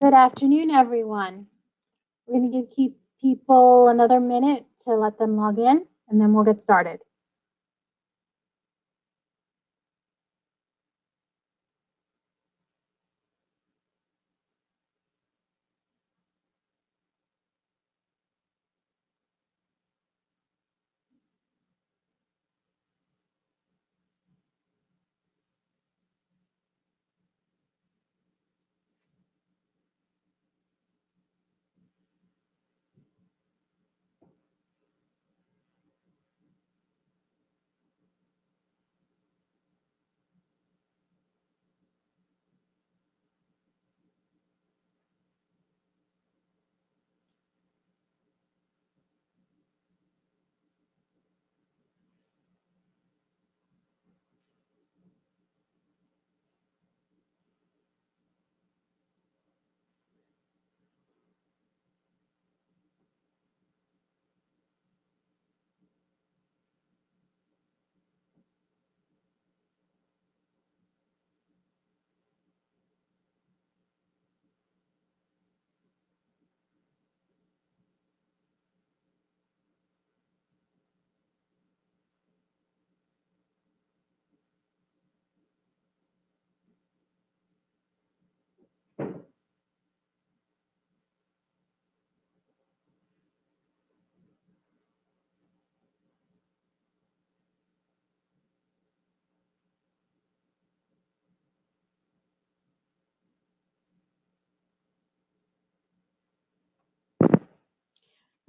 Good afternoon, everyone. We're going to keep people another minute to let them log in, and then we'll get started.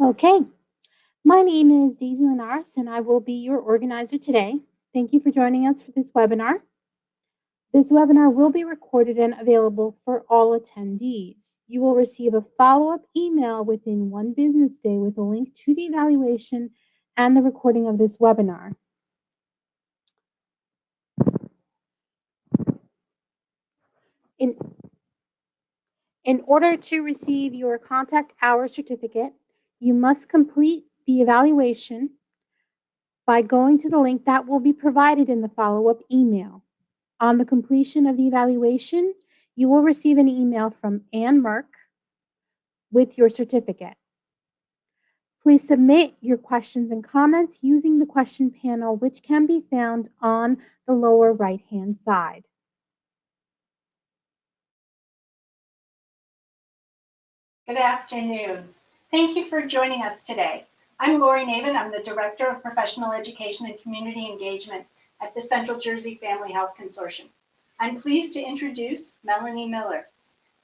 Okay, my name is Daisy Linares, and I will be your organizer today. Thank you for joining us for this webinar. This webinar will be recorded and available for all attendees. You will receive a follow-up email within 1 business day with a link to the evaluation and the recording of this webinar. In order to receive your contact hour certificate, you must complete the evaluation by going to the link that will be provided in the follow-up email. On the completion of the evaluation, you will receive an email from Ann Merck with your certificate. Please submit your questions and comments using the question panel, which can be found on the lower right-hand side. Good afternoon. Thank you for joining us today. I'm Lori Navin. I'm the Director of Professional Education and Community Engagement at the Central Jersey Family Health Consortium. I'm pleased to introduce Melanie Miller.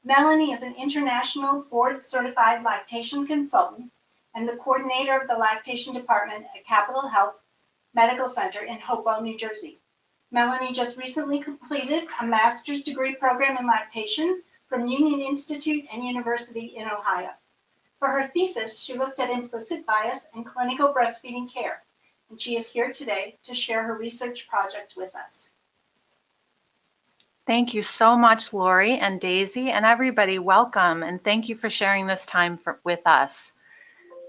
Melanie is an international board-certified lactation consultant and the coordinator of the lactation department at Capitol Health Medical Center in Hopewell, New Jersey. Melanie just recently completed a master's degree program in lactation from Union Institute and University in Ohio. For her thesis, she looked at implicit bias in clinical breastfeeding care, and she is here today to share her research project with us. Thank you so much, Lori and Daisy, and everybody, welcome, and thank you for sharing this time with us.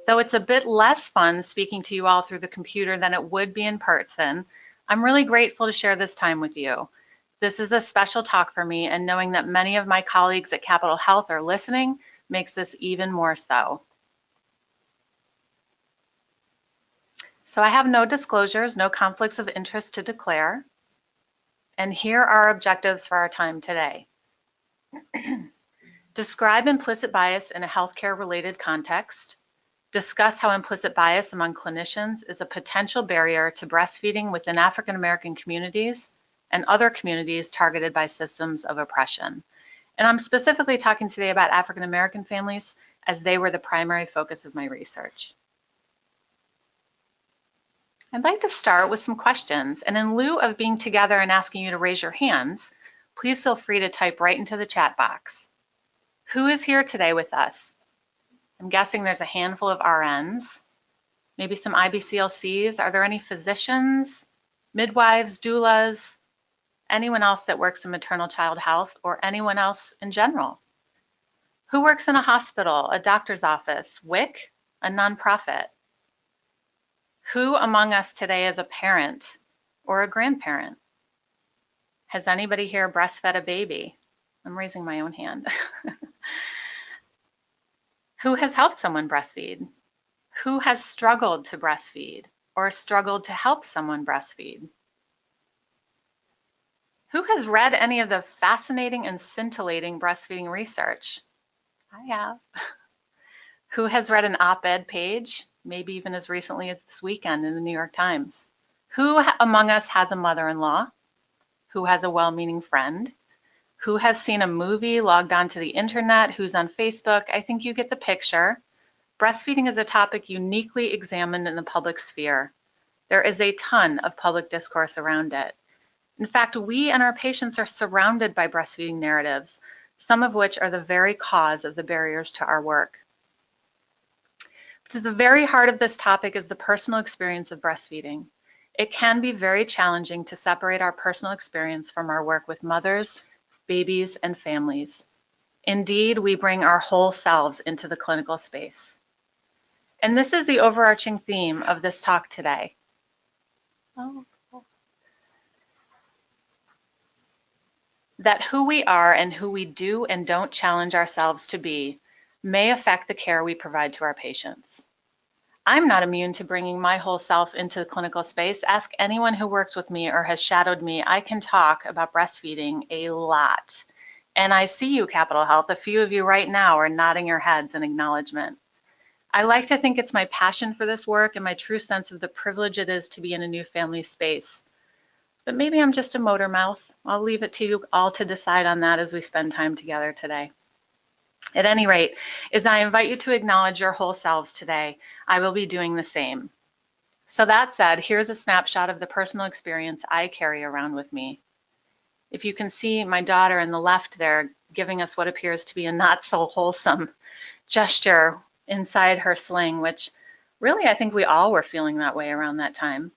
Though it's a bit less fun speaking to you all through the computer than it would be in person, I'm really grateful to share this time with you. This is a special talk for me, and knowing that many of my colleagues at Capitol Health are listening makes this even more so. So I have no disclosures, no conflicts of interest to declare. And here are our objectives for our time today. Describe implicit bias in a healthcare-related context. Discuss how implicit bias among clinicians is a potential barrier to breastfeeding within African American communities and other communities targeted by systems of oppression. And I'm specifically talking today about African American families, as they were the primary focus of my research. I'd like to start with some questions, and in lieu of being together and asking you to raise your hands, please feel free to type right into the chat box. Who is here today with us? I'm guessing there's a handful of RNs, maybe some IBCLCs. Are there any physicians, midwives, doulas, anyone else that works in maternal child health, or anyone else in general? Who works in a hospital, a doctor's office, WIC, a nonprofit? Who among us today is a parent or a grandparent? Has anybody here breastfed a baby? I'm raising my own hand. Who has helped someone breastfeed? Who has struggled to breastfeed or struggled to help someone breastfeed? Who has read any of the fascinating and scintillating breastfeeding research? I have. Who has read an op-ed page, maybe even as recently as this weekend in the New York Times? Who among us has a mother-in-law? Who has a well-meaning friend? Who has seen a movie, logged onto the internet? Who's on Facebook? I think you get the picture. Breastfeeding is a topic uniquely examined in the public sphere. There is a ton of public discourse around it. In fact, we and our patients are surrounded by breastfeeding narratives, some of which are the very cause of the barriers to our work. To the very heart of this topic is the personal experience of breastfeeding. It can be very challenging to separate our personal experience from our work with mothers, babies, and families. Indeed, we bring our whole selves into the clinical space. And this is the overarching theme of this talk today. That who we are and who we do and don't challenge ourselves to be may affect the care we provide to our patients. I'm not immune to bringing my whole self into the clinical space. Ask anyone who works with me or has shadowed me. I can talk about breastfeeding a lot. And I see you, Capitol Health. A few of you right now are nodding your heads in acknowledgement. I like to think it's my passion for this work and my true sense of the privilege it is to be in a new family space. But maybe I'm just a motor mouth. I'll leave it to you all to decide on that as we spend time together today. At any rate, as I invite you to acknowledge your whole selves today, I will be doing the same. So that said, here's a snapshot of the personal experience I carry around with me. If you can see my daughter in the left there giving us what appears to be a not so wholesome gesture inside her sling, which really I think we all were feeling that way around that time.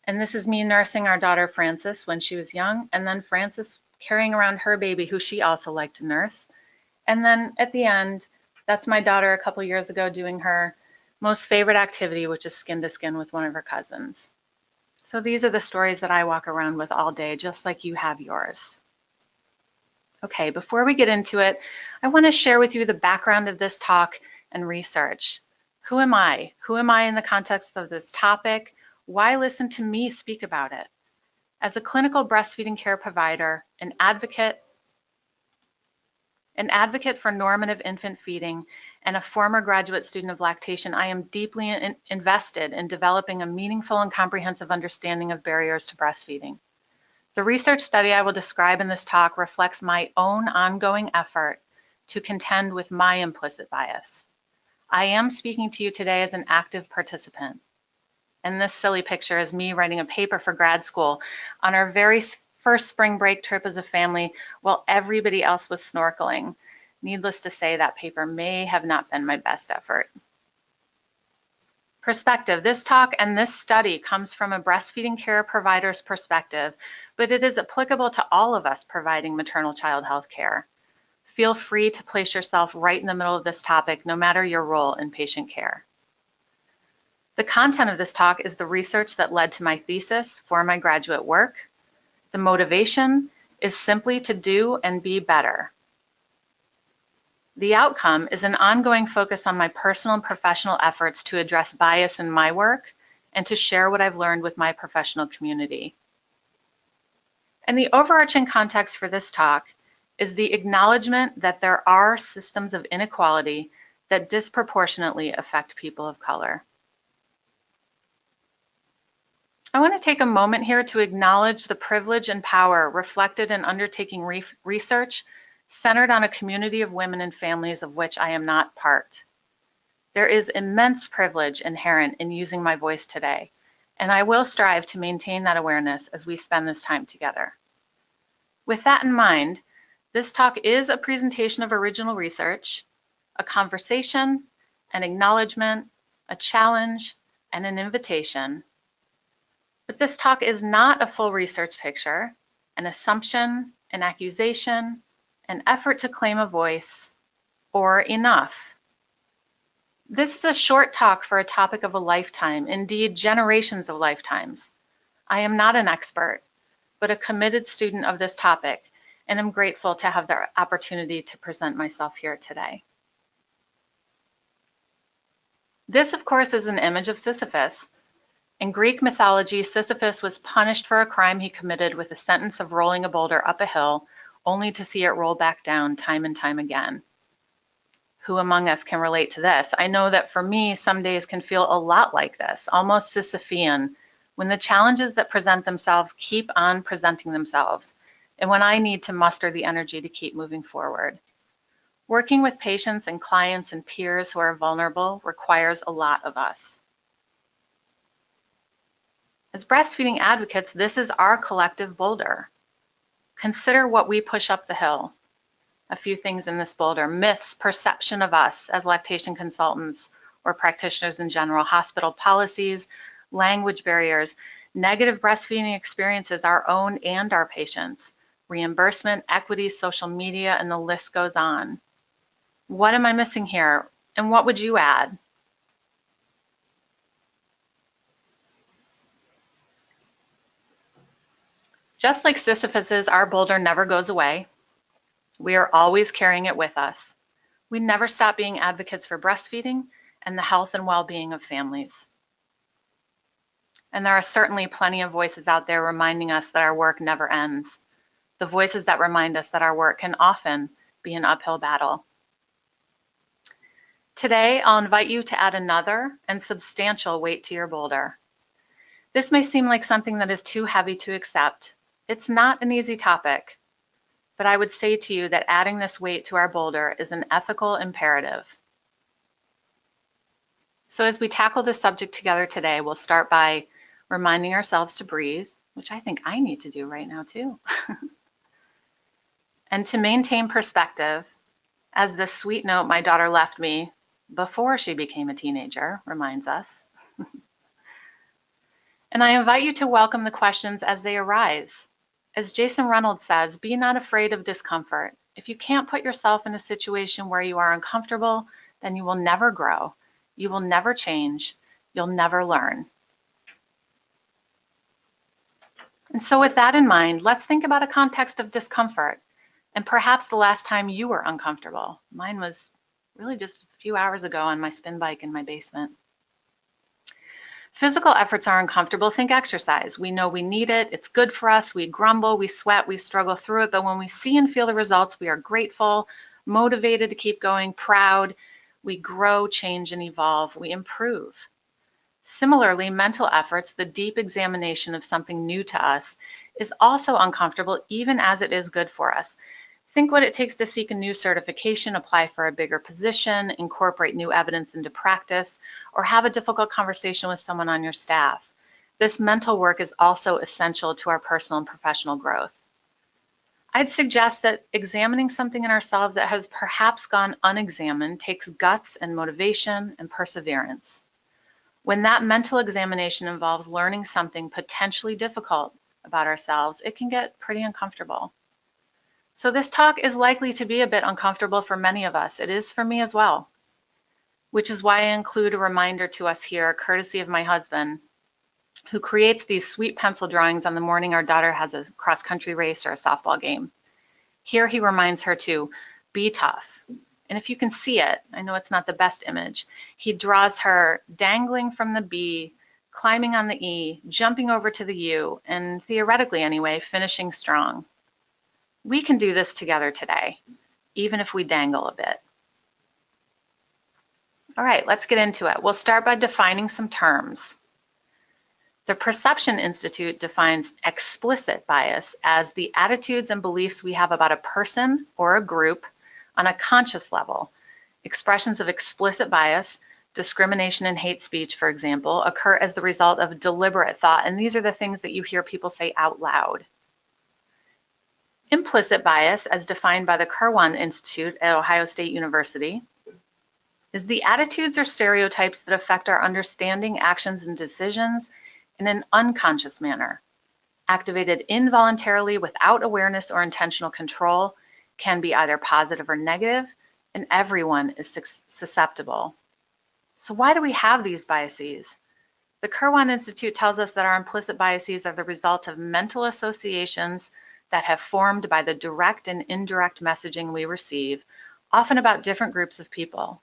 And this is me nursing our daughter Frances when she was young, and then Frances carrying around her baby who she also liked to nurse. And then at the end, that's my daughter a couple years ago doing her most favorite activity, which is skin to skin with one of her cousins. So these are the stories that I walk around with all day, just like you have yours. Okay, before we get into it, I want to share with you the background of this talk and research. Who am I? Who am I in the context of this topic? Why listen to me speak about it? As a clinical breastfeeding care provider, an advocate for normative infant feeding, and a former graduate student of lactation, I am deeply invested in developing a meaningful and comprehensive understanding of barriers to breastfeeding. The research study I will describe in this talk reflects my own ongoing effort to contend with my implicit bias. I am speaking to you today as an active participant. And this silly picture is me writing a paper for grad school on our very first spring break trip as a family while everybody else was snorkeling. Needless to say, that paper may have not been my best effort. Perspective. This talk and this study comes from a breastfeeding care provider's perspective, but it is applicable to all of us providing maternal child health care. Feel free to place yourself right in the middle of this topic, no matter your role in patient care. The content of this talk is the research that led to my thesis for my graduate work. The motivation is simply to do and be better. The outcome is an ongoing focus on my personal and professional efforts to address bias in my work and to share what I've learned with my professional community. And the overarching context for this talk is the acknowledgement that there are systems of inequality that disproportionately affect people of color. I want to take a moment here to acknowledge the privilege and power reflected in undertaking research centered on a community of women and families of which I am not part. There is immense privilege inherent in using my voice today, and I will strive to maintain that awareness as we spend this time together. With that in mind, this talk is a presentation of original research, a conversation, an acknowledgement, a challenge, and an invitation. But this talk is not a full research picture, an assumption, an accusation, an effort to claim a voice, or enough. This is a short talk for a topic of a lifetime, indeed generations of lifetimes. I am not an expert, but a committed student of this topic, and I'm grateful to have the opportunity to present myself here today. This, of course, is an image of Sisyphus. In Greek mythology, Sisyphus was punished for a crime he committed with a sentence of rolling a boulder up a hill, only to see it roll back down time and time again. Who among us can relate to this? I know that for me, some days can feel a lot like this, almost Sisyphean, when the challenges that present themselves keep on presenting themselves, and when I need to muster the energy to keep moving forward. Working with patients and clients and peers who are vulnerable requires a lot of us. As breastfeeding advocates, this is our collective boulder. Consider what we push up the hill. A few things in this boulder: myths, perception of us as lactation consultants or practitioners in general, hospital policies, language barriers, negative breastfeeding experiences, our own and our patients, reimbursement, equity, social media, and the list goes on. What am I missing here? And what would you add? Just like Sisyphus's, our boulder never goes away. We are always carrying it with us. We never stop being advocates for breastfeeding and the health and well-being of families. And there are certainly plenty of voices out there reminding us that our work never ends. The voices that remind us that our work can often be an uphill battle. Today, I'll invite you to add another and substantial weight to your boulder. This may seem like something that is too heavy to accept. It's not an easy topic, but I would say to you that adding this weight to our boulder is an ethical imperative. So as we tackle this subject together today, we'll start by reminding ourselves to breathe, which I think I need to do right now too. And to maintain perspective, as this sweet note my daughter left me before she became a teenager reminds us. And I invite you to welcome the questions as they arise. As Jason Reynolds says, be not afraid of discomfort. If you can't put yourself in a situation where you are uncomfortable, then you will never grow. You will never change. You'll never learn. And so with that in mind, let's think about a context of discomfort and perhaps the last time you were uncomfortable. Mine was really just a few hours ago on my spin bike in my basement. Physical efforts are uncomfortable. Think exercise. We know we need it. It's good for us. We grumble, we sweat, we struggle through it. But when we see and feel the results, we are grateful, motivated to keep going, proud. We grow, change, and evolve. We improve. Similarly, mental efforts, the deep examination of something new to us, is also uncomfortable, even as it is good for us. Think what it takes to seek a new certification, apply for a bigger position, incorporate new evidence into practice, or have a difficult conversation with someone on your staff. This mental work is also essential to our personal and professional growth. I'd suggest that examining something in ourselves that has perhaps gone unexamined takes guts and motivation and perseverance. When that mental examination involves learning something potentially difficult about ourselves, it can get pretty uncomfortable. So this talk is likely to be a bit uncomfortable for many of us. It is for me as well, which is why I include a reminder to us here, courtesy of my husband, who creates these sweet pencil drawings on the morning our daughter has a cross-country race or a softball game. Here he reminds her to be tough. And if you can see it, I know it's not the best image, he draws her dangling from the B, climbing on the E, jumping over to the U, and theoretically anyway, finishing strong. We can do this together today, even if we dangle a bit. All right, let's get into it. We'll start by defining some terms. The Perception Institute defines explicit bias as the attitudes and beliefs we have about a person or a group on a conscious level. Expressions of explicit bias, discrimination and hate speech, for example, occur as the result of deliberate thought, and these are the things that you hear people say out loud. Implicit bias, as defined by the Kirwan Institute at Ohio State University, is the attitudes or stereotypes that affect our understanding, actions, and decisions in an unconscious manner, activated involuntarily without awareness or intentional control, can be either positive or negative, and everyone is susceptible. So why do we have these biases? The Kirwan Institute tells us that our implicit biases are the result of mental associations that have formed by the direct and indirect messaging we receive, often about different groups of people.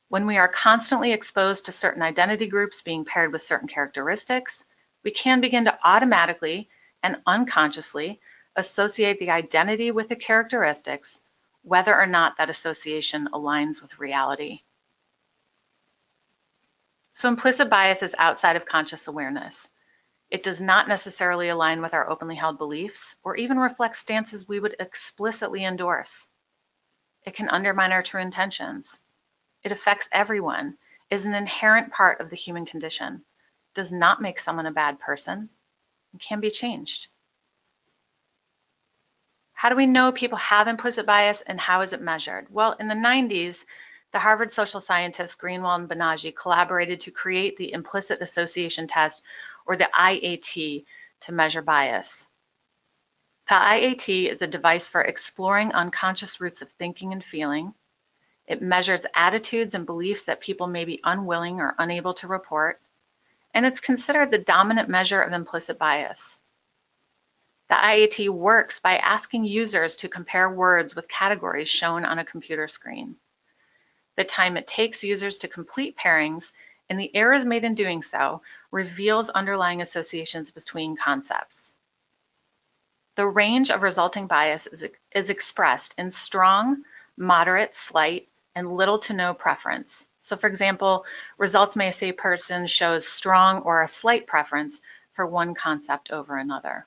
When we are constantly exposed to certain identity groups being paired with certain characteristics, we can begin to automatically and unconsciously associate the identity with the characteristics, whether or not that association aligns with reality. So implicit bias is outside of conscious awareness. It does not necessarily align with our openly held beliefs or even reflect stances we would explicitly endorse. It can undermine our true intentions. It affects everyone, is an inherent part of the human condition, does not make someone a bad person, and can be changed. How do we know people have implicit bias and how is it measured? Well, in the 90s, the Harvard social scientists Greenwald and Banaji collaborated to create the implicit association test, or the IAT, to measure bias. The IAT is a device for exploring unconscious roots of thinking and feeling. It measures attitudes and beliefs that people may be unwilling or unable to report, and it's considered the dominant measure of implicit bias. The IAT works by asking users to compare words with categories shown on a computer screen. The time it takes users to complete pairings and the errors made in doing so reveals underlying associations between concepts. The range of resulting bias is expressed in strong, moderate, slight, and little to no preference. So for example, results may say a person shows strong or a slight preference for one concept over another.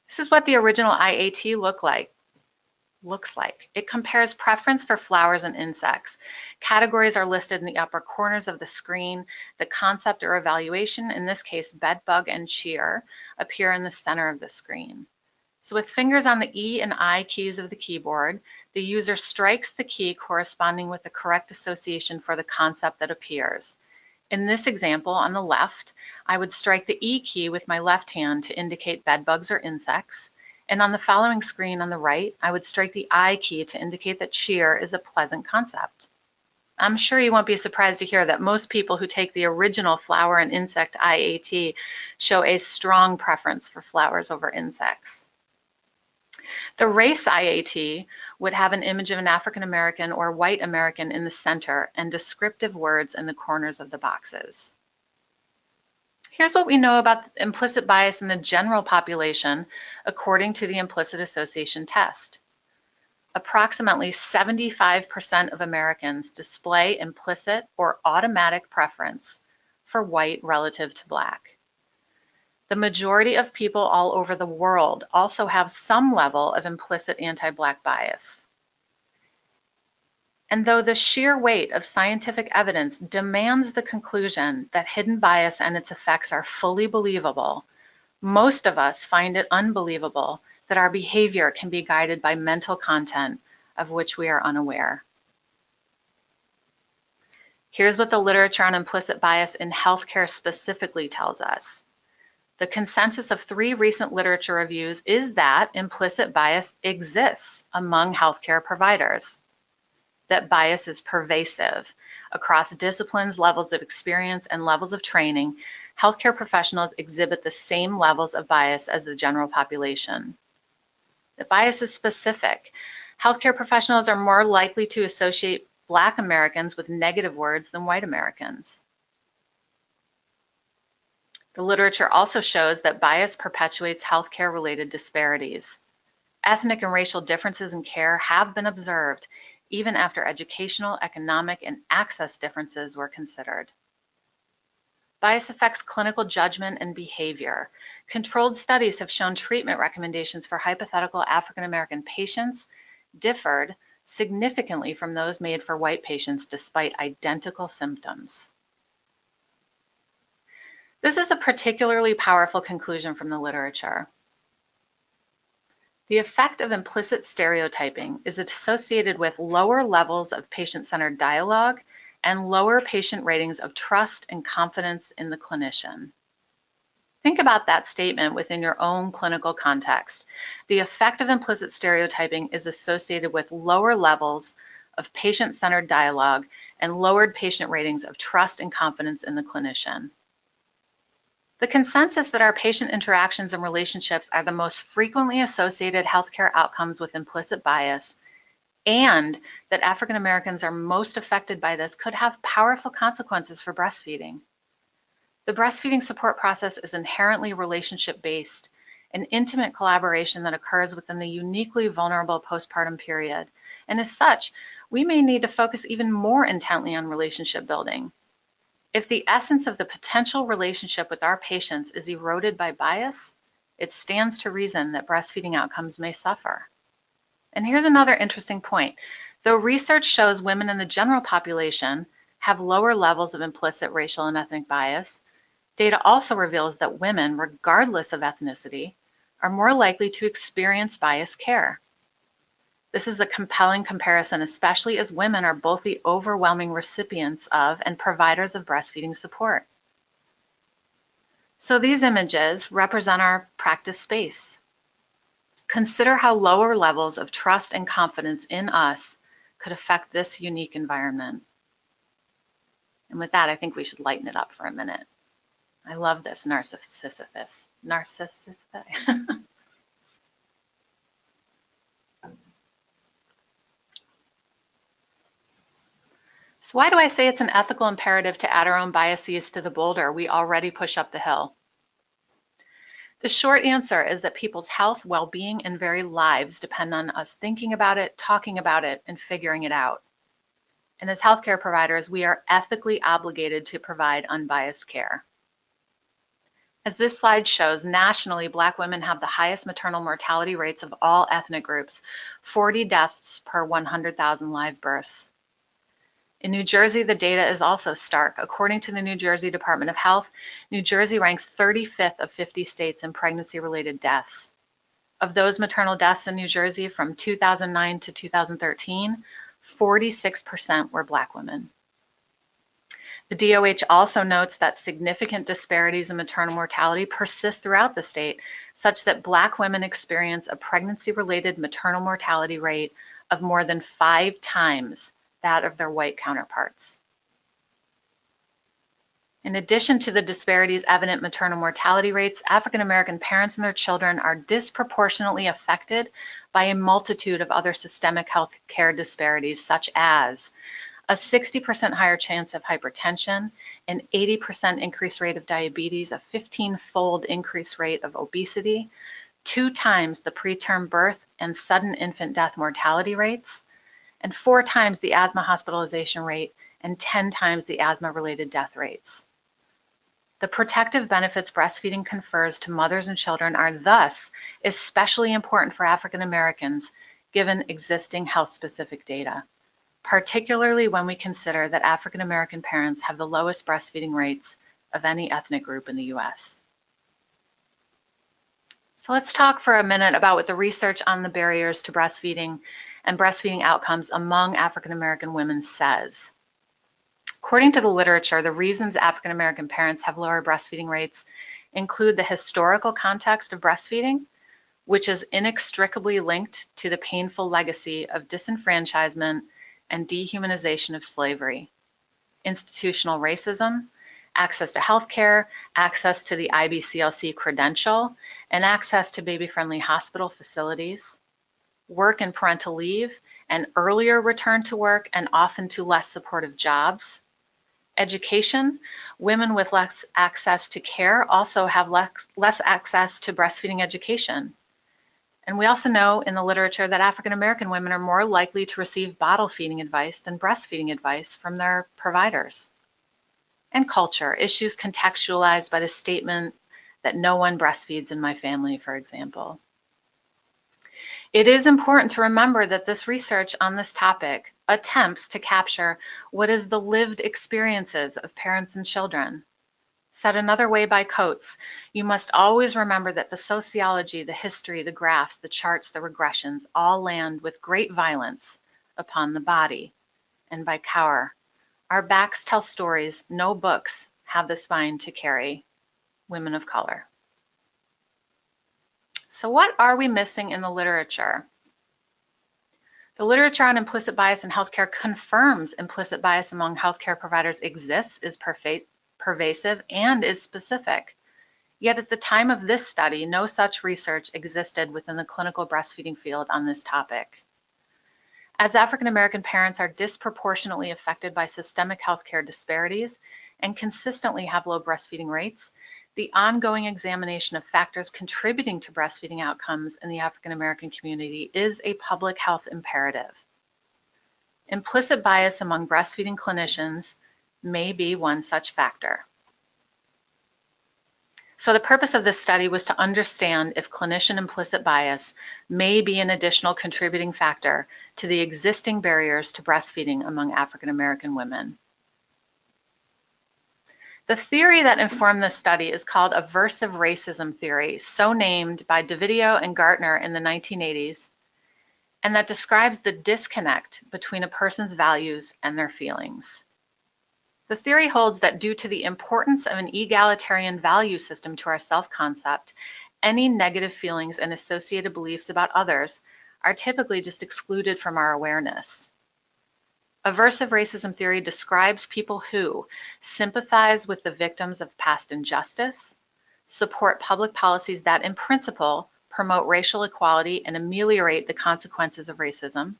This is what the original IAT looks like. It compares preference for flowers and insects. Categories are listed in the upper corners of the screen. The concept or evaluation, in this case bedbug and cheer, appear in the center of the screen. So with fingers on the E and I keys of the keyboard, the user strikes the key corresponding with the correct association for the concept that appears. In this example, on the left, I would strike the E key with my left hand to indicate bedbugs or insects, and on the following screen on the right, I would strike the I key to indicate that cheer is a pleasant concept. I'm sure you won't be surprised to hear that most people who take the original flower and insect IAT show a strong preference for flowers over insects. The race IAT would have an image of an African American or white American in the center and descriptive words in the corners of the boxes. Here's what we know about implicit bias in the general population according to the implicit association test. Approximately 75% of Americans display implicit or automatic preference for white relative to black. The majority of people all over the world also have some level of implicit anti-black bias. And though the sheer weight of scientific evidence demands the conclusion that hidden bias and its effects are fully believable, most of us find it unbelievable that our behavior can be guided by mental content of which we are unaware. Here's what the literature on implicit bias in healthcare specifically tells us. The consensus of 3 recent literature reviews is that implicit bias exists among healthcare providers, that bias is pervasive across disciplines, levels of experience, and levels of training. Healthcare professionals exhibit the same levels of bias as the general population. The bias is specific. Healthcare professionals are more likely to associate Black Americans with negative words than white Americans. The literature also shows that bias perpetuates healthcare-related disparities. Ethnic and racial differences in care have been observed even after educational, economic, and access differences were considered. Bias affects clinical judgment and behavior. Controlled studies have shown treatment recommendations for hypothetical African American patients differed significantly from those made for white patients despite identical symptoms. This is a particularly powerful conclusion from the literature. The effect of implicit stereotyping is associated with lower levels of patient-centered dialogue and lower patient ratings of trust and confidence in the clinician. Think about that statement within your own clinical context. The effect of implicit stereotyping is associated with lower levels of patient-centered dialogue and lowered patient ratings of trust and confidence in the clinician. The consensus that our patient interactions and relationships are the most frequently associated healthcare outcomes with implicit bias, and that African Americans are most affected by this, could have powerful consequences for breastfeeding. The breastfeeding support process is inherently relationship-based, an intimate collaboration that occurs within the uniquely vulnerable postpartum period, and as such, we may need to focus even more intently on relationship building. If the essence of the potential relationship with our patients is eroded by bias, it stands to reason that breastfeeding outcomes may suffer. And here's another interesting point. Though research shows women in the general population have lower levels of implicit racial and ethnic bias, data also reveals that women, regardless of ethnicity, are more likely to experience biased care. This is a compelling comparison, especially as women are both the overwhelming recipients of and providers of breastfeeding support. So these images represent our practice space. Consider how lower levels of trust and confidence in us could affect this unique environment. And with that, I think we should lighten it up for a minute. I love this, Narcissus. So why do I say it's an ethical imperative to add our own biases to the boulder we already push up the hill? The short answer is that people's health, well-being, and very lives depend on us thinking about it, talking about it, and figuring it out. And as healthcare providers, we are ethically obligated to provide unbiased care. As this slide shows, nationally, Black women have the highest maternal mortality rates of all ethnic groups, 40 deaths per 100,000 live births. In New Jersey, the data is also stark. According to the New Jersey Department of Health, New Jersey ranks 35th of 50 states in pregnancy-related deaths. Of those maternal deaths in New Jersey from 2009 to 2013, 46% were Black women. The DOH also notes that significant disparities in maternal mortality persist throughout the state, such that Black women experience a pregnancy-related maternal mortality rate of more than 5 times that of their white counterparts. In addition to the disparities evident in maternal mortality rates, African American parents and their children are disproportionately affected by a multitude of other systemic health care disparities, such as a 60% higher chance of hypertension, an 80% increased rate of diabetes, a 15-fold increased rate of obesity, 2 times the preterm birth and sudden infant death mortality rates, and 4 times the asthma hospitalization rate and 10 times the asthma-related death rates. The protective benefits breastfeeding confers to mothers and children are thus especially important for African Americans given existing health-specific data, particularly when we consider that African American parents have the lowest breastfeeding rates of any ethnic group in the US. So let's talk for a minute about what the research on the barriers to breastfeeding and breastfeeding outcomes among African American women says. According to the literature, the reasons African American parents have lower breastfeeding rates include the historical context of breastfeeding, which is inextricably linked to the painful legacy of disenfranchisement and dehumanization of slavery, institutional racism, access to health care, access to the IBCLC credential, and access to baby-friendly hospital facilities, work and parental leave, and earlier return to work and often to less supportive jobs. Education, women with less access to care also have less access to breastfeeding education. And we also know in the literature that African American women are more likely to receive bottle feeding advice than breastfeeding advice from their providers. And culture, issues contextualized by the statement that no one breastfeeds in my family, for example. It is important to remember that this research on this topic attempts to capture what is the lived experiences of parents and children. Said another way by Coates, you must always remember that the sociology, the history, the graphs, the charts, the regressions all land with great violence upon the body. And by Cower, our backs tell stories no books have the spine to carry. Women of color. So what are we missing in the literature? The literature on implicit bias in healthcare confirms implicit bias among healthcare providers exists, is pervasive, and is specific. Yet at the time of this study, no such research existed within the clinical breastfeeding field on this topic. As African American parents are disproportionately affected by systemic healthcare disparities and consistently have low breastfeeding rates, the ongoing examination of factors contributing to breastfeeding outcomes in the African American community is a public health imperative. Implicit bias among breastfeeding clinicians may be one such factor. So the purpose of this study was to understand if clinician implicit bias may be an additional contributing factor to the existing barriers to breastfeeding among African American women. The theory that informed this study is called aversive racism theory, so named by DeVidio and Gartner in the 1980s, and that describes the disconnect between a person's values and their feelings. The theory holds that due to the importance of an egalitarian value system to our self-concept, any negative feelings and associated beliefs about others are typically just excluded from our awareness. Aversive racism theory describes people who sympathize with the victims of past injustice, support public policies that, in principle, promote racial equality and ameliorate the consequences of racism,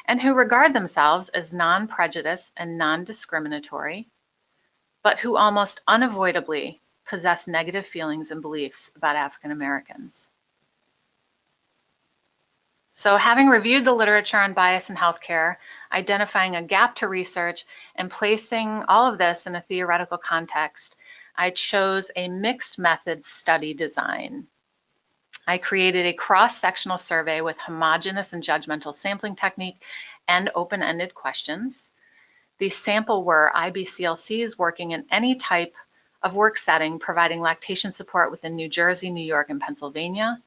and who regard themselves as non-prejudiced and non-discriminatory, but who almost unavoidably possess negative feelings and beliefs about African Americans. So having reviewed the literature on bias in healthcare, identifying a gap to research, and placing all of this in a theoretical context, I chose a mixed method study design. I created a cross-sectional survey with homogeneous and judgmental sampling technique and open-ended questions. The sample were IBCLCs working in any type of work setting, providing lactation support within New Jersey, New York, and Pennsylvania.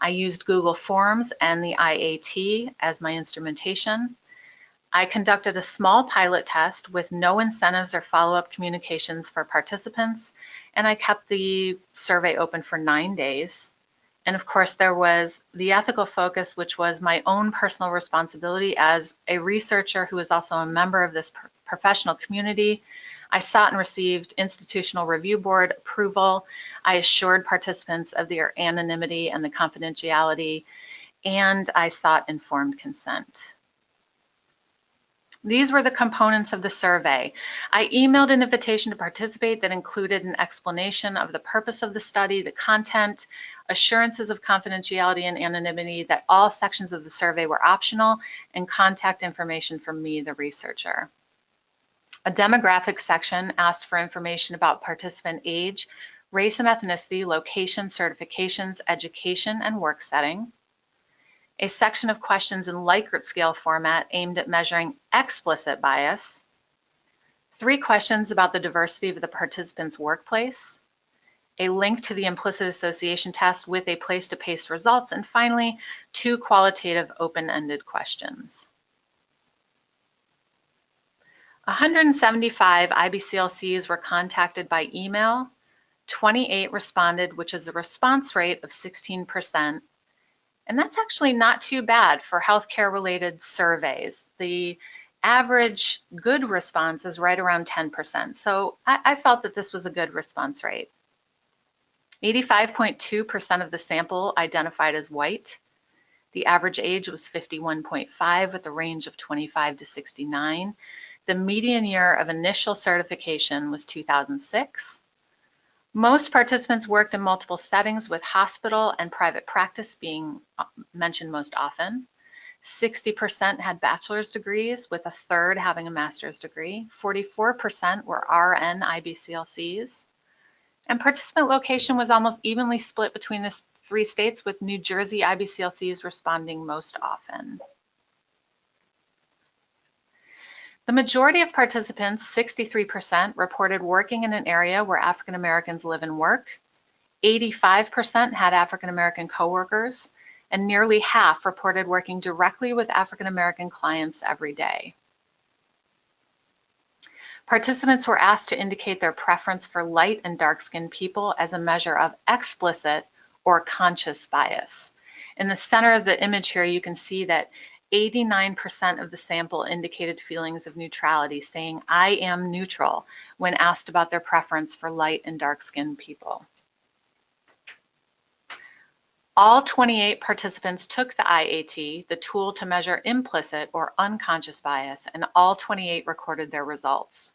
I used Google Forms and the IAT as my instrumentation. I conducted a small pilot test with no incentives or follow-up communications for participants, and I kept the survey open for 9 days. And of course, there was the ethical focus, which was my own personal responsibility as a researcher who is also a member of this professional community. I sought and received institutional review board approval. I assured participants of their anonymity and the confidentiality, and I sought informed consent. These were the components of the survey. I emailed an invitation to participate that included an explanation of the purpose of the study, the content, assurances of confidentiality and anonymity, that all sections of the survey were optional, and contact information from me, the researcher. A demographics section asked for information about participant age, race and ethnicity, location, certifications, education, and work setting. A section of questions in Likert scale format aimed at measuring explicit bias. 3 questions about the diversity of the participant's workplace. A link to the implicit association test with a place to paste results, and finally, 2 qualitative open-ended questions. 175 IBCLCs were contacted by email, 28 responded, which is a response rate of 16%. And that's actually not too bad for healthcare-related surveys. The average good response is right around 10%. So I felt that this was a good response rate. 85.2% of the sample identified as white. The average age was 51.5 with a range of 25 to 69. The median year of initial certification was 2006. Most participants worked in multiple settings, with hospital and private practice being mentioned most often. 60% had bachelor's degrees, with a third having a master's degree. 44% were RN IBCLCs. And participant location was almost evenly split between the 3 states, with New Jersey IBCLCs responding most often. The majority of participants, 63%, reported working in an area where African Americans live and work. 85% had African American coworkers, and nearly half reported working directly with African American clients every day. Participants were asked to indicate their preference for light and dark-skinned people as a measure of explicit or conscious bias. In the center of the image here, you can see that 89% of the sample indicated feelings of neutrality, saying, "I am neutral," when asked about their preference for light and dark-skinned people. All 28 participants took the IAT, the tool to measure implicit or unconscious bias, and all 28 recorded their results.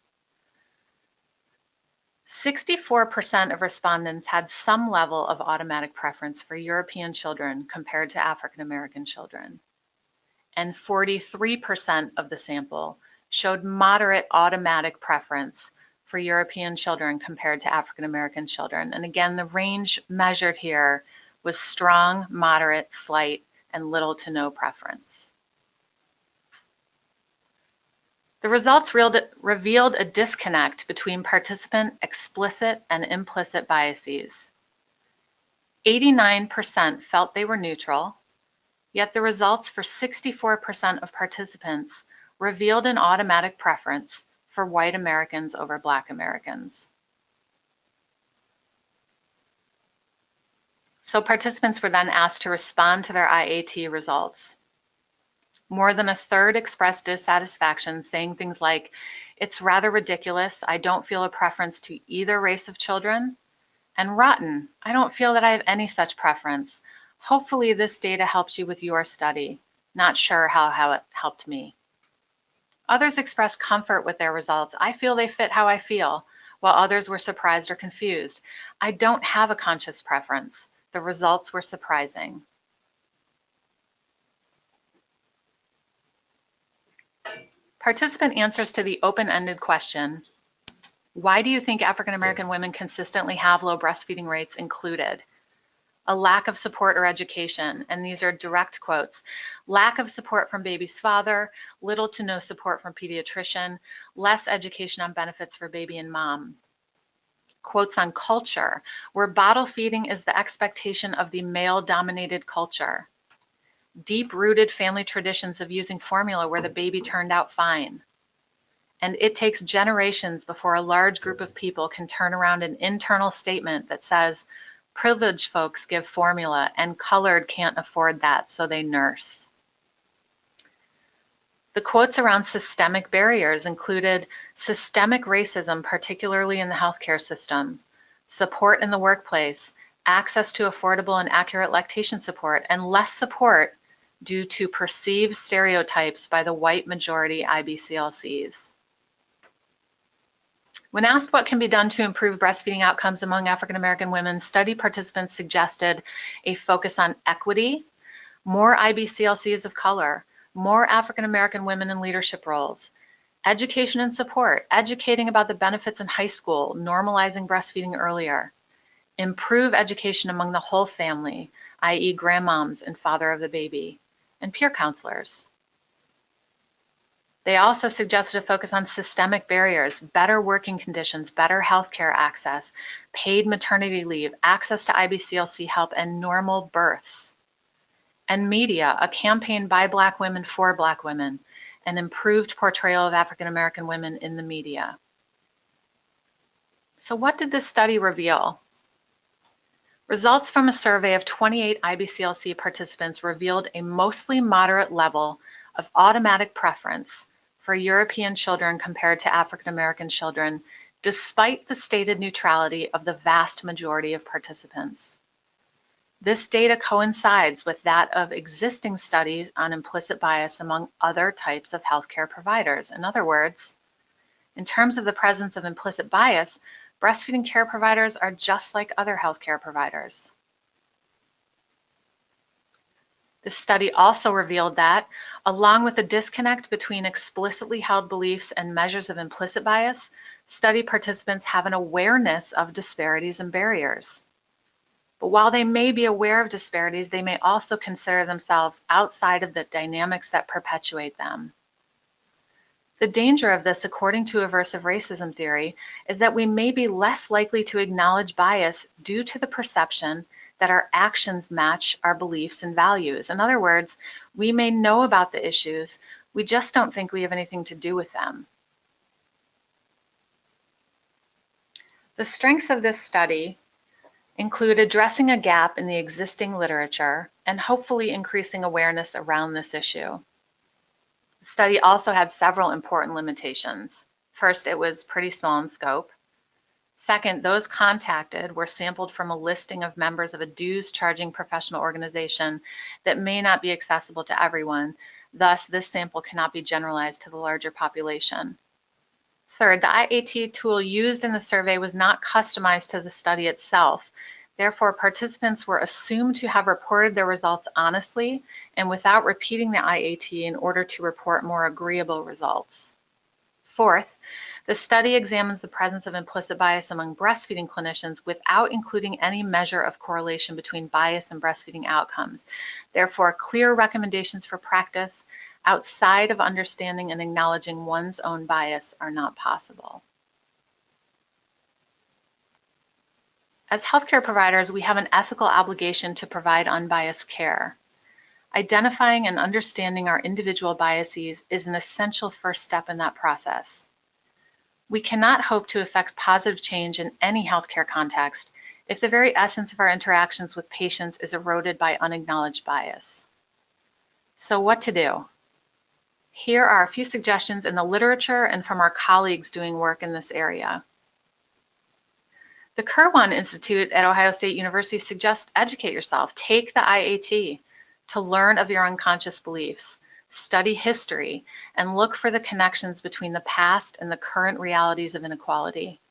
64% of respondents had some level of automatic preference for European children compared to African American children. And 43% of the sample showed moderate automatic preference for European children compared to African American children. And again, the range measured here was strong, moderate, slight, and little to no preference. The results revealed a disconnect between participant explicit and implicit biases. 89% felt they were neutral, yet the results for 64% of participants revealed an automatic preference for white Americans over Black Americans. So participants were then asked to respond to their IAT results. More than a third expressed dissatisfaction, saying things like, "It's rather ridiculous, I don't feel a preference to either race of children," and "Rotten, I don't feel that I have any such preference. Hopefully this data helps you with your study. Not sure how it helped me." Others expressed comfort with their results. "I feel they fit how I feel," while others were surprised or confused. "I don't have a conscious preference. The results were surprising." Participant answers to the open-ended question, "Why do you think African American women consistently have low breastfeeding rates?" included a lack of support or education, and these are direct quotes, lack of support from baby's father, little to no support from pediatrician, less education on benefits for baby and mom. Quotes on culture, where bottle feeding is the expectation of the male-dominated culture. Deep-rooted family traditions of using formula where the baby turned out fine. And it takes generations before a large group of people can turn around an internal statement that says, "Privileged folks give formula and colored can't afford that, so they nurse." The quotes around systemic barriers included systemic racism, particularly in the healthcare system, support in the workplace, access to affordable and accurate lactation support, and less support due to perceived stereotypes by the white majority IBCLCs. When asked what can be done to improve breastfeeding outcomes among African American women, study participants suggested a focus on equity, more IBCLCs of color, more African American women in leadership roles, education and support, educating about the benefits in high school, normalizing breastfeeding earlier, improve education among the whole family, i.e. grandmoms and father of the baby, and peer counselors. They also suggested a focus on systemic barriers, better working conditions, better healthcare access, paid maternity leave, access to IBCLC help, and normal births. And media, a campaign by Black women for Black women, an improved portrayal of African American women in the media. So what did this study reveal? Results from a survey of 28 IBCLC participants revealed a mostly moderate level of automatic preference for European children compared to African American children, despite the stated neutrality of the vast majority of participants. This data coincides with that of existing studies on implicit bias among other types of healthcare providers. In other words, in terms of the presence of implicit bias, breastfeeding care providers are just like other healthcare providers. This study also revealed that, along with the disconnect between explicitly held beliefs and measures of implicit bias, study participants have an awareness of disparities and barriers. But while they may be aware of disparities, they may also consider themselves outside of the dynamics that perpetuate them. The danger of this, according to aversive racism theory, is that we may be less likely to acknowledge bias due to the perception that our actions match our beliefs and values. In other words, we may know about the issues, we just don't think we have anything to do with them. The strengths of this study include addressing a gap in the existing literature and hopefully increasing awareness around this issue. The study also had several important limitations. First, it was pretty small in scope. Second, those contacted were sampled from a listing of members of a dues-charging professional organization that may not be accessible to everyone. Thus, this sample cannot be generalized to the larger population. Third, the IAT tool used in the survey was not customized to the study itself. Therefore, participants were assumed to have reported their results honestly and without repeating the IAT in order to report more agreeable results. Fourth, the study examines the presence of implicit bias among breastfeeding clinicians without including any measure of correlation between bias and breastfeeding outcomes. Therefore, clear recommendations for practice outside of understanding and acknowledging one's own bias are not possible. As healthcare providers, we have an ethical obligation to provide unbiased care. Identifying and understanding our individual biases is an essential first step in that process. We cannot hope to effect positive change in any healthcare context if the very essence of our interactions with patients is eroded by unacknowledged bias. So what to do? Here are a few suggestions in the literature and from our colleagues doing work in this area. The Kirwan Institute at Ohio State University suggests educate yourself. Take the IAT to learn of your unconscious beliefs. Study history, and look for the connections between the past and the current realities of inequality.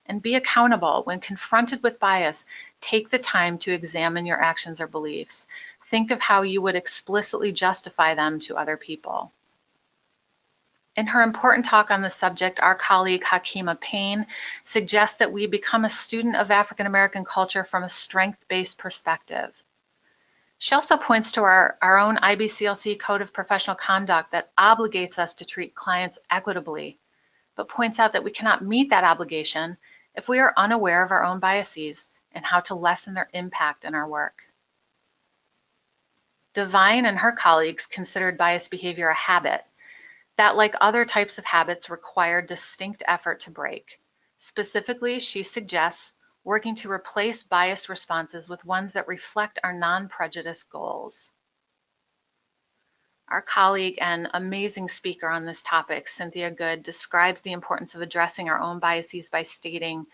And be accountable. When confronted with bias, take the time to examine your actions or beliefs. Think of how you would explicitly justify them to other people. In her important talk on the subject, our colleague Hakima Payne suggests that we become a student of African American culture from a strength-based perspective. She also points to our own IBCLC Code of Professional Conduct that obligates us to treat clients equitably, but points out that we cannot meet that obligation if we are unaware of our own biases and how to lessen their impact in our work. Devine and her colleagues considered biased behavior a habit that, like other types of habits, require distinct effort to break. Specifically, she suggests working to replace biased responses with ones that reflect our non-prejudice goals. Our colleague and amazing speaker on this topic, Cynthia Good, describes the importance of addressing our own biases by stating,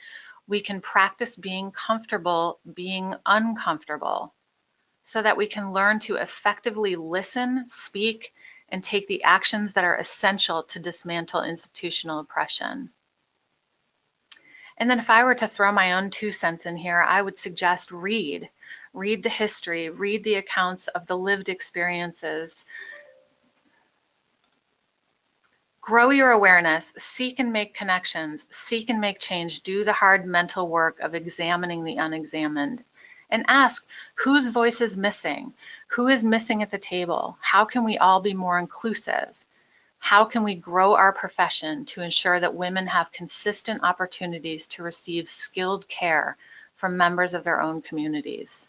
we can practice being comfortable being uncomfortable so that we can learn to effectively listen, speak, and take the actions that are essential to dismantle institutional oppression. And then if I were to throw my own 2 cents in here, I would suggest read. Read the history, read the accounts of the lived experiences. Grow your awareness, seek and make connections, seek and make change, do the hard mental work of examining the unexamined. And ask, whose voice is missing? Who is missing at the table? How can we all be more inclusive? How can we grow our profession to ensure that women have consistent opportunities to receive skilled care from members of their own communities?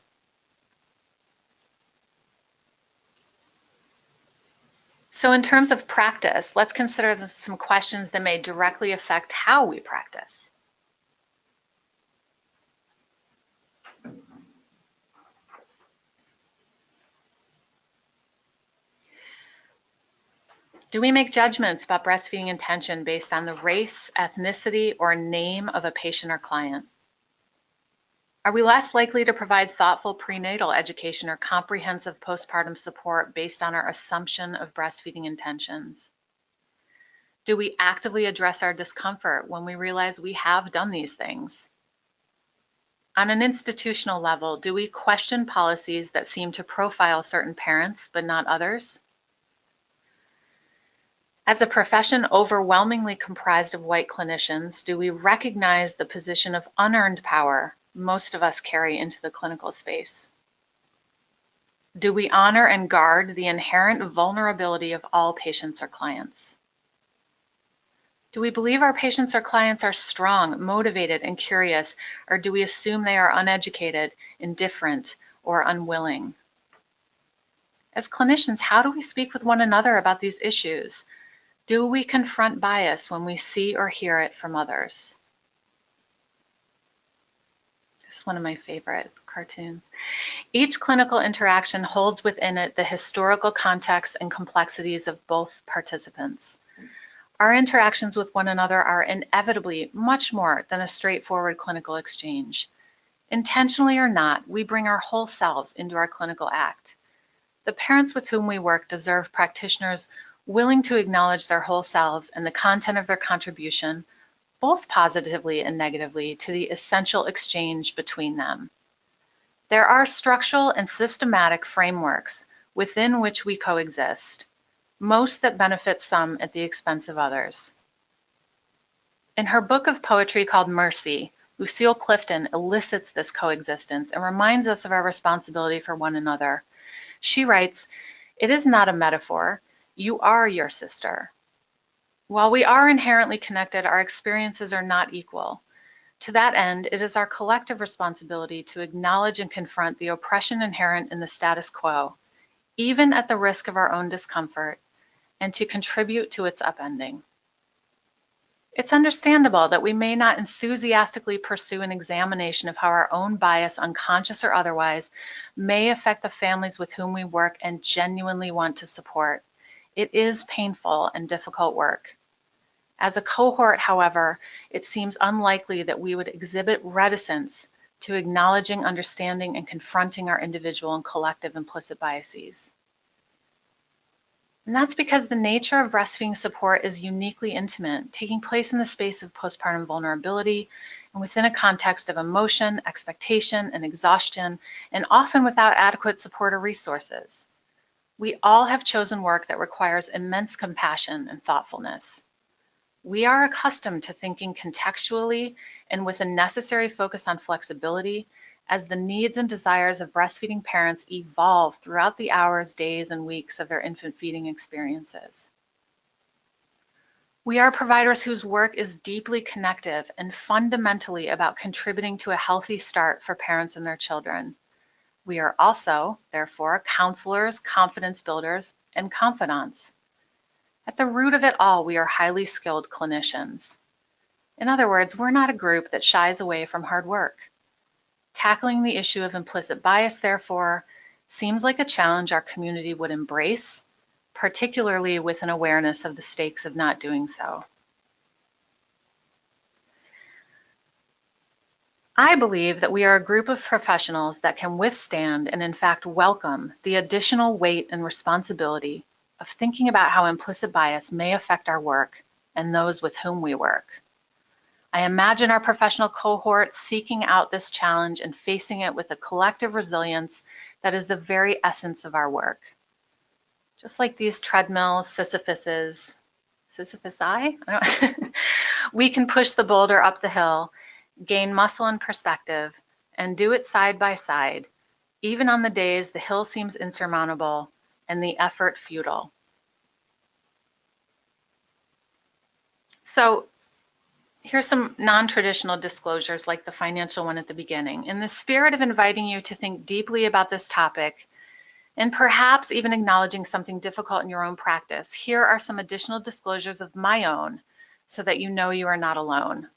So in terms of practice, let's consider some questions that may directly affect how we practice. Do we make judgments about breastfeeding intention based on the race, ethnicity, or name of a patient or client? Are we less likely to provide thoughtful prenatal education or comprehensive postpartum support based on our assumption of breastfeeding intentions? Do we actively address our discomfort when we realize we have done these things? On an institutional level, do we question policies that seem to profile certain parents but not others? As a profession overwhelmingly comprised of white clinicians, do we recognize the position of unearned power most of us carry into the clinical space? Do we honor and guard the inherent vulnerability of all patients or clients? Do we believe our patients or clients are strong, motivated, and curious, or do we assume they are uneducated, indifferent, or unwilling? As clinicians, how do we speak with one another about these issues? Do we confront bias when we see or hear it from others? This is one of my favorite cartoons. Each clinical interaction holds within it the historical context and complexities of both participants. Our interactions with one another are inevitably much more than a straightforward clinical exchange. Intentionally or not, we bring our whole selves into our clinical act. The parents with whom we work deserve practitioners willing to acknowledge their whole selves and the content of their contribution, both positively and negatively, to the essential exchange between them. There are structural and systematic frameworks within which we coexist, most that benefit some at the expense of others. In her book of poetry called Mercy, Lucille Clifton elicits this coexistence and reminds us of our responsibility for one another. She writes, "It is not a metaphor. You are your sister." While we are inherently connected, our experiences are not equal. To that end, it is our collective responsibility to acknowledge and confront the oppression inherent in the status quo, even at the risk of our own discomfort, and to contribute to its upending. It's understandable that we may not enthusiastically pursue an examination of how our own bias, unconscious or otherwise, may affect the families with whom we work and genuinely want to support. It is painful and difficult work. As a cohort, however, it seems unlikely that we would exhibit reticence to acknowledging, understanding, and confronting our individual and collective implicit biases. And that's because the nature of breastfeeding support is uniquely intimate, taking place in the space of postpartum vulnerability and within a context of emotion, expectation, and exhaustion, and often without adequate support or resources. We all have chosen work that requires immense compassion and thoughtfulness. We are accustomed to thinking contextually and with a necessary focus on flexibility as the needs and desires of breastfeeding parents evolve throughout the hours, days, and weeks of their infant feeding experiences. We are providers whose work is deeply connective and fundamentally about contributing to a healthy start for parents and their children. We are also, therefore, counselors, confidence builders, and confidants. At the root of it all, we are highly skilled clinicians. In other words, we're not a group that shies away from hard work. Tackling the issue of implicit bias, therefore, seems like a challenge our community would embrace, particularly with an awareness of the stakes of not doing so. I believe that we are a group of professionals that can withstand and in fact welcome the additional weight and responsibility of thinking about how implicit bias may affect our work and those with whom we work. I imagine our professional cohort seeking out this challenge and facing it with a collective resilience that is the very essence of our work. Just like these treadmill Sisyphusi, we can push the boulder up the hill, gain muscle and perspective, and do it side by side, even on the days the hill seems insurmountable and the effort futile. So here's some non-traditional disclosures like the financial one at the beginning. In the spirit of inviting you to think deeply about this topic, and perhaps even acknowledging something difficult in your own practice, here are some additional disclosures of my own so that you know you are not alone.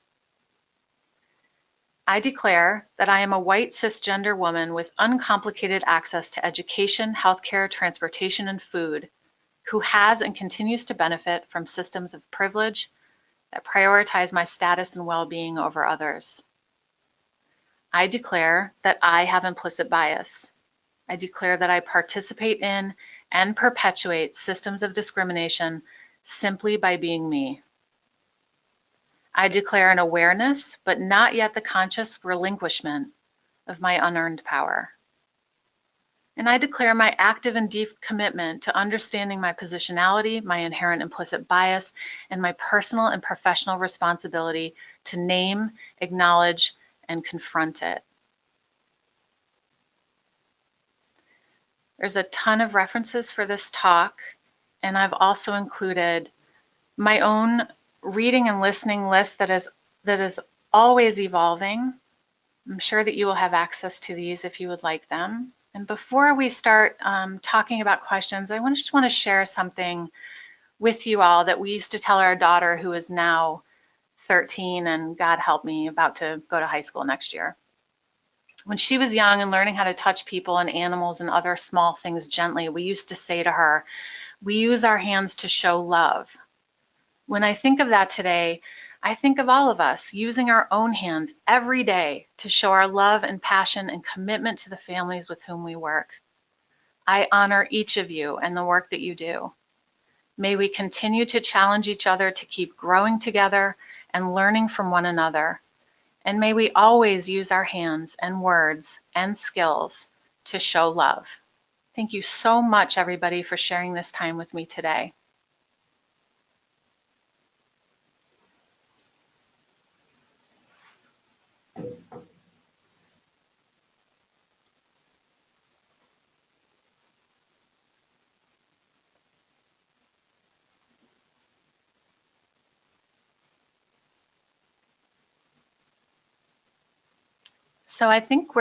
I declare that I am a white cisgender woman with uncomplicated access to education, healthcare, transportation, and food, who has and continues to benefit from systems of privilege that prioritize my status and well-being over others. I declare that I have implicit bias. I declare that I participate in and perpetuate systems of discrimination simply by being me. I declare an awareness, but not yet the conscious relinquishment of my unearned power. And I declare my active and deep commitment to understanding my positionality, my inherent implicit bias, and my personal and professional responsibility to name, acknowledge, and confront it. There's a ton of references for this talk, and I've also included my own reading and listening list that is always evolving. I'm sure that you will have access to these if you would like them. And before we start talking about questions, I just want to share something with you all that we used to tell our daughter, who is now 13 and, God help me, about to go to high school next year. When she was young and learning how to touch people and animals and other small things gently, we used to say to her, "We use our hands to show love." When I think of that today, I think of all of us using our own hands every day to show our love and passion and commitment to the families with whom we work. I honor each of you and the work that you do. May we continue to challenge each other to keep growing together and learning from one another. And may we always use our hands and words and skills to show love. Thank you so much, everybody, for sharing this time with me today. So I think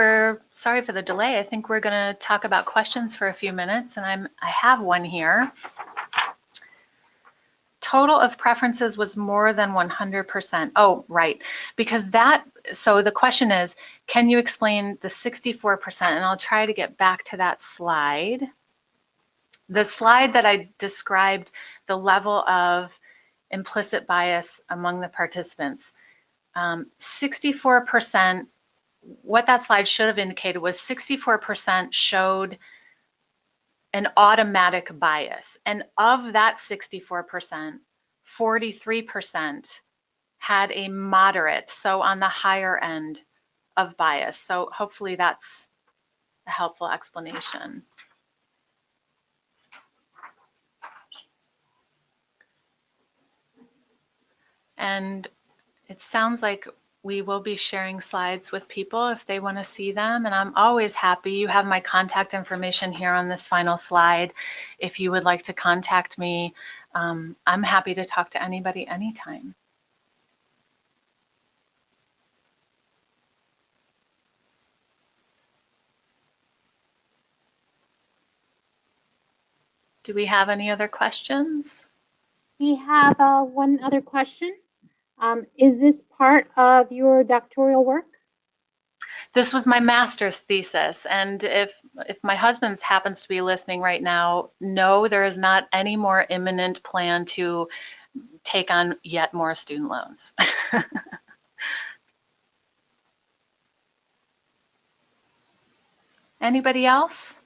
sorry for the delay, I think we're going to talk about questions for a few minutes, and I have one here. Total of preferences was more than 100%. Oh, right. Because so the question is, can you explain the 64%? And I'll try to get back to that slide. The slide that I described the level of implicit bias among the participants. 64%, what that slide should have indicated was 64% showed an automatic bias. And of that 64%, 43% had a moderate, so on the higher end of bias. So hopefully that's a helpful explanation. And it sounds like we will be sharing slides with people if they want to see them, and I'm always happy. You have my contact information here on this final slide. If you would like to contact me, I'm happy to talk to anybody anytime. Do we have any other questions? We have one other question. Is this part of your doctoral work? This was my master's thesis, and if my husband happens to be listening right now, no, there is not any more imminent plan to take on yet more student loans. Anybody else?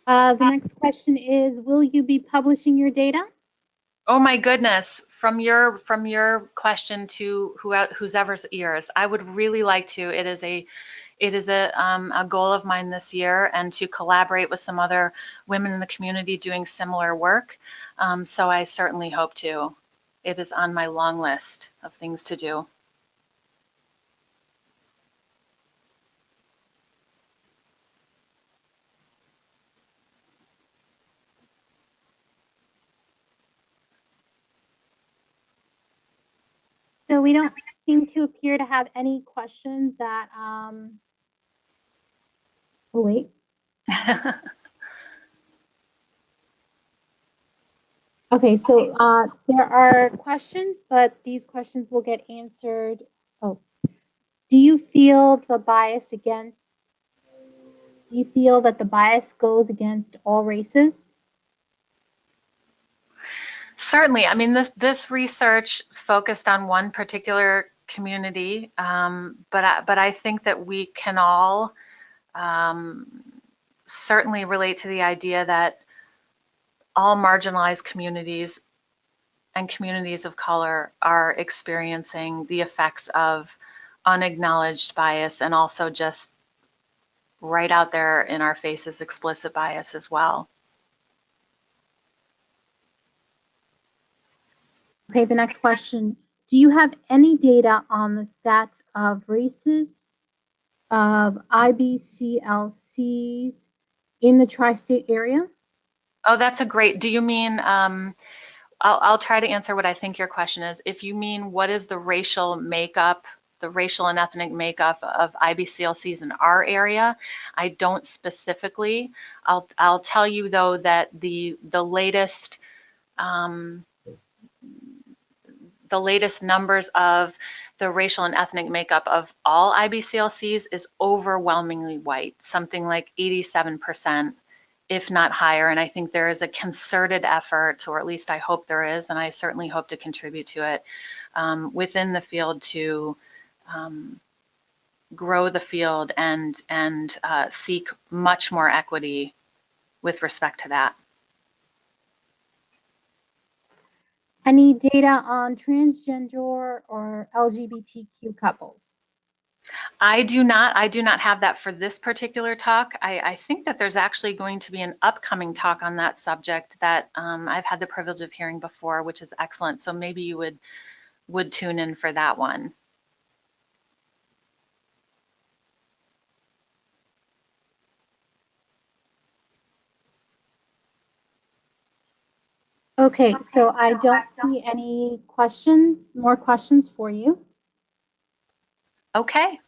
The next question is, will you be publishing your data? Oh my goodness, from your question to whoever's ears, I would really like to. It is a goal of mine this year, and to collaborate with some other women in the community doing similar work. So I certainly hope to. It is on my long list of things to do. So we don't seem to appear to have any questions that, oh wait. Okay, so there are questions, but these questions will get answered. Oh, do you feel that the bias goes against all races? Certainly. I mean, this research focused on one particular community, but I think that we can all certainly relate to the idea that all marginalized communities and communities of color are experiencing the effects of unacknowledged bias, and also just right out there in our faces explicit bias as well. Okay, the next question. Do you have any data on the stats of races of IBCLCs in the tri-state area? Oh, that's a great, do you mean, I'll try to answer what I think your question is. If you mean what is the racial makeup, the racial and ethnic makeup of IBCLCs in our area, I don't specifically. I'll tell you though that the latest numbers of the racial and ethnic makeup of all IBCLCs is overwhelmingly white. Something like 87% if not higher. And I think there is a concerted effort, or at least I hope there is, and I certainly hope to contribute to it within the field to grow the field and seek much more equity with respect to that. Any data on transgender or LGBTQ couples? I do not have that for this particular talk. I think that there's actually going to be an upcoming talk on that subject that I've had the privilege of hearing before, which is excellent. So maybe you would tune in for that one. Okay, so I don't see any questions, more questions for you. Okay.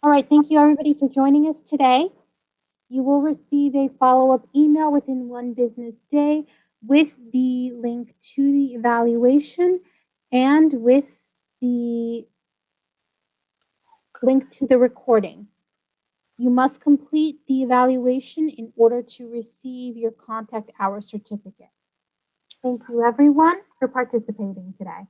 All right, thank you everybody for joining us today. You will receive a follow-up email within 1 business day with the link to the evaluation and with the link to the recording. You must complete the evaluation in order to receive your contact hour certificate. Thank you everyone for participating today.